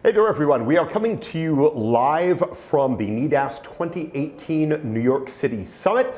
Hey there, everyone. We are coming to you live from the NEDAS 2018 New York City Summit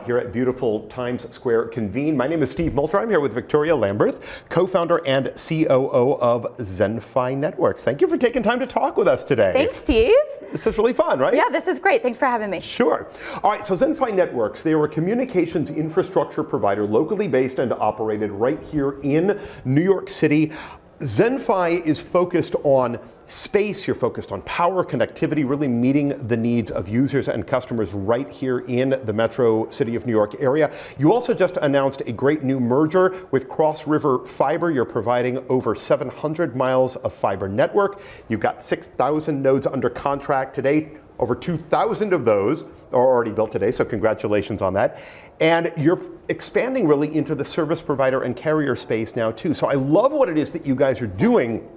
here at beautiful Times Square Convene. My name is Steve Multer. I'm here with Victoria Lamberth, co-founder and COO of ZenFi Networks. Thank you for taking time to talk with us today. Thanks, Steve. This is really fun, right? Yeah, this is great. Thanks for having me. Sure. All right, so ZenFi Networks, they are a communications infrastructure provider locally based and operated right here in New York City. ZenFi is focused on space, you're focused on power, connectivity, really meeting the needs of users and customers right here in the Metro City of New York area. You also just announced a great new merger with Cross River Fiber. You're providing over 700 miles of fiber network. You've got 6,000 nodes under contract today. Over 2,000 of those are already built today, so congratulations on that. And you're expanding really into the service provider and carrier space now too. So I love what it is that you guys are doing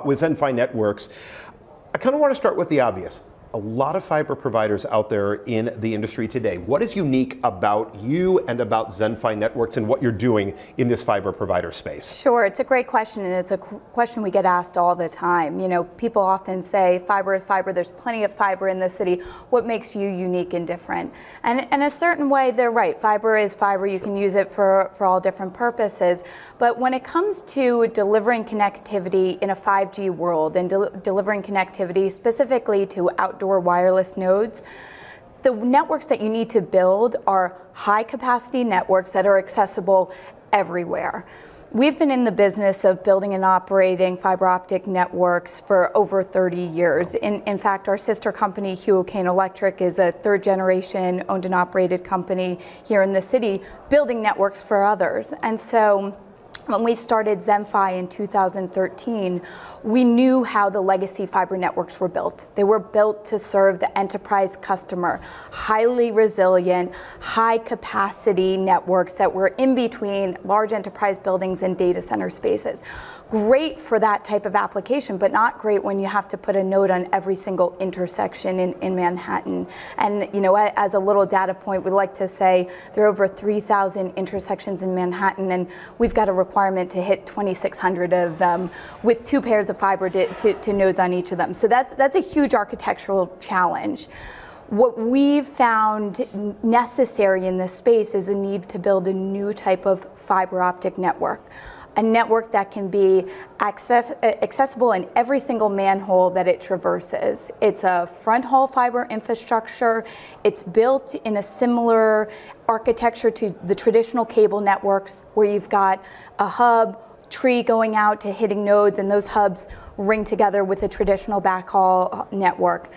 with ZenFi Networks. I kind of want to start with the obvious. A lot of fiber providers out there in the industry today. What is unique about you and about ZenFi Networks and what you're doing in this fiber provider space? Sure, it's a great question, and it's a question we get asked all the time. You know, people often say fiber is fiber, there's plenty of fiber in the city. What makes you unique and different? And in a certain way, they're right. Fiber is fiber, you can use it for all different purposes. But when it comes to delivering connectivity in a 5G world and delivering connectivity specifically to outdoor wireless nodes, the networks that you need to build are high capacity networks that are accessible everywhere. We've been in the business of building and operating fiber optic networks for over 30 years. In fact, our sister company, Hugh O'Kane Electric, is a third generation owned and operated company here in the city, building networks for others. And so when we started ZenFi in 2013, we knew how the legacy fiber networks were built. They were built to serve the enterprise customer, highly resilient, high capacity networks that were in between large enterprise buildings and data center spaces. Great for that type of application, but not great when you have to put a node on every single intersection in Manhattan. And you know, as a little data point, we like to say there are over 3,000 intersections in Manhattan, and we've got a requirement to hit 2,600 of them with 2 pairs of fiber to nodes on each of them. So that's a huge architectural challenge. What we've found necessary in this space is a need to build a new type of fiber optic network. A network that can be accessible in every single manhole that it traverses. It's a front haul fiber infrastructure. It's built in a similar architecture to the traditional cable networks where you've got a hub, tree going out to hitting nodes, and those hubs ring together with a traditional backhaul network.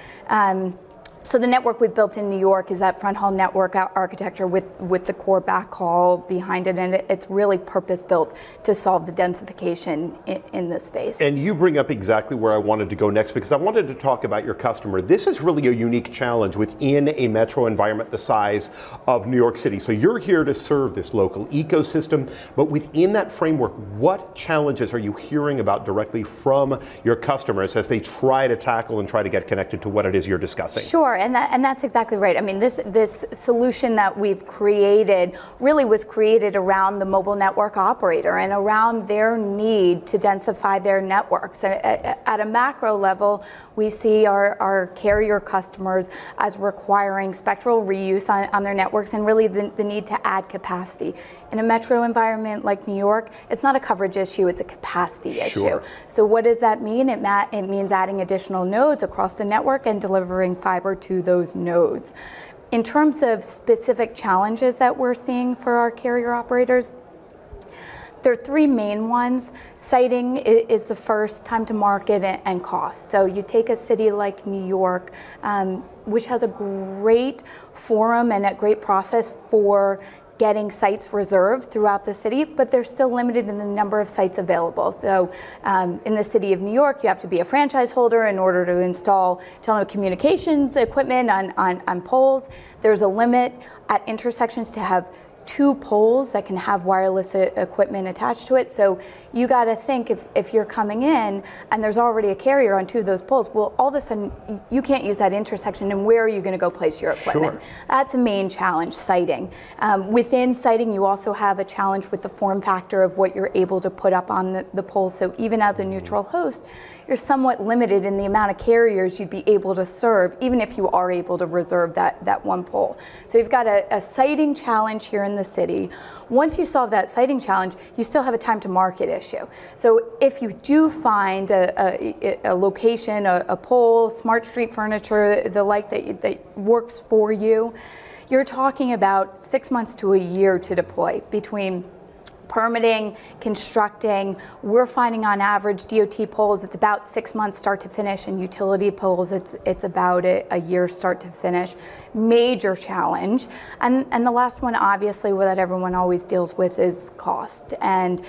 So the network we've built in New York is that front haul network architecture with the core backhaul behind it, and it's really purpose built to solve the densification in this space. And you bring up exactly where I wanted to go next, because I wanted to talk about your customer. This is really a unique challenge within a metro environment the size of New York City. So you're here to serve this local ecosystem, but within that framework, what challenges are you hearing about directly from your customers as they try to tackle and try to get connected to what it is you're discussing? Sure, and that's exactly right. I mean, this solution that we've created really was created around the mobile network operator and around their need to densify their networks. At a macro level, we see our carrier customers as requiring spectral reuse on their networks and really the need to add capacity. In a metro environment like New York, it's not a coverage issue, it's a capacity issue. So what does that mean? It means adding additional nodes across the network and delivering fiber to those nodes. In terms of specific challenges that we're seeing for our carrier operators, there are 3 main ones. Siting is the first, time to market, and cost. So you take a city like New York, which has a great forum and a great process for getting sites reserved throughout the city, but they're still limited in the number of sites available. So in the city of New York, you have to be a franchise holder in order to install telecommunications equipment on poles. There's a limit at intersections to have 2 poles that can have wireless equipment attached to it. So you got to think if you're coming in and there's already a carrier on 2 of those poles, well, all of a sudden you can't use that intersection, and where are you going to go place your equipment? Sure. That's a main challenge, siting. Within siting, you also have a challenge with the form factor of what you're able to put up on the poles. So even as a neutral host, you're somewhat limited in the amount of carriers you'd be able to serve, even if you are able to reserve that 1 pole. So you've got a siting challenge here in the city. Once you solve that siting challenge, you still have a time to market issue. So if you do find a location, a pole, smart street furniture, the like that works for you, you're talking about 6 months to a year to deploy between permitting, constructing. We're finding on average DOT poles, it's about 6 months start to finish, and utility poles, it's about a year start to finish. Major challenge. And the last one, obviously, that everyone always deals with is cost. And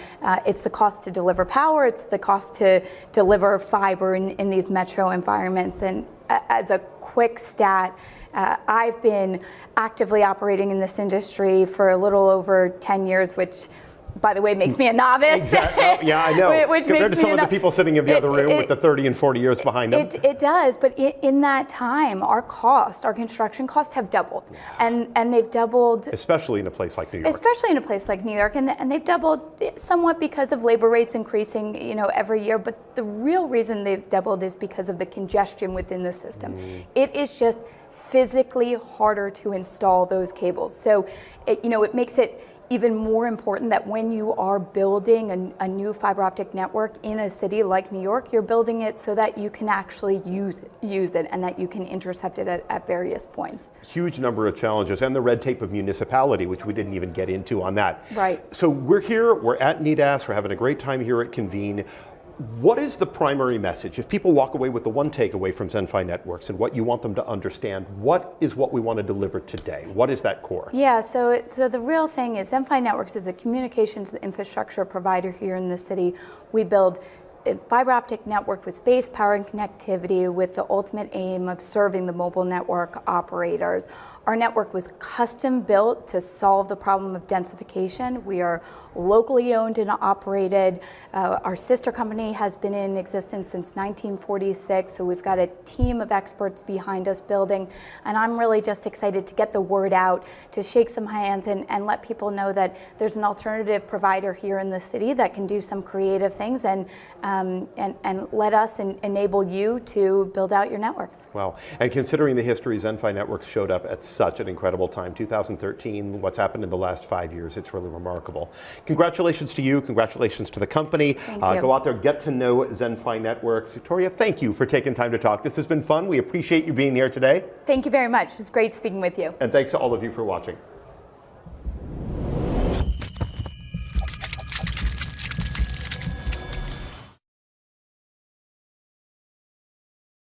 it's the cost to deliver power, it's the cost to deliver fiber in these metro environments. And as a quick stat, I've been actively operating in this industry for a little over 10 years, which, by the way, makes me a novice. Exactly. Yeah, I know. Which compared makes to some me of the people sitting in the other room with the 30 and 40 years behind them. It does, but in that time, our construction costs have doubled. Yeah. And they've doubled. Especially in a place like New York. Especially in a place like New York, and they've doubled somewhat because of labor rates increasing, every year, but the real reason they've doubled is because of the congestion within the system. It is just physically harder to install those cables. So it makes it even more important that when you are building a new fiber optic network in a city like New York, you're building it so that you can actually use it and that you can intercept it at various points. Huge number of challenges, and the red tape of municipality, which we didn't even get into on that. Right. So we're here, we're at NEDAS, we're having a great time here at Convene. What is the primary message? If people walk away with the one takeaway from ZenFi Networks and what you want them to understand, what is what we want to deliver today? What is that core? Yeah, so the real thing is ZenFi Networks is a communications infrastructure provider here in the city. We build a fiber optic network with space, power, and connectivity with the ultimate aim of serving the mobile network operators. Our network was custom built to solve the problem of densification. We are locally owned and operated. Our sister company has been in existence since 1946, so we've got a team of experts behind us building, and I'm really just excited to get the word out, to shake some hands and let people know that there's an alternative provider here in the city that can do some creative things and let us enable you to build out your networks. Wow, and considering the history, ZenFi Networks showed up at such an incredible time. 2013, what's happened in the last 5 years, it's really remarkable. Congratulations to you, congratulations to the company. Thank you. Go out there, get to know ZenFi Networks. Victoria, thank you for taking time to talk. This has been fun. We appreciate you being here today. Thank you very much. It was great speaking with you. And thanks to all of you for watching.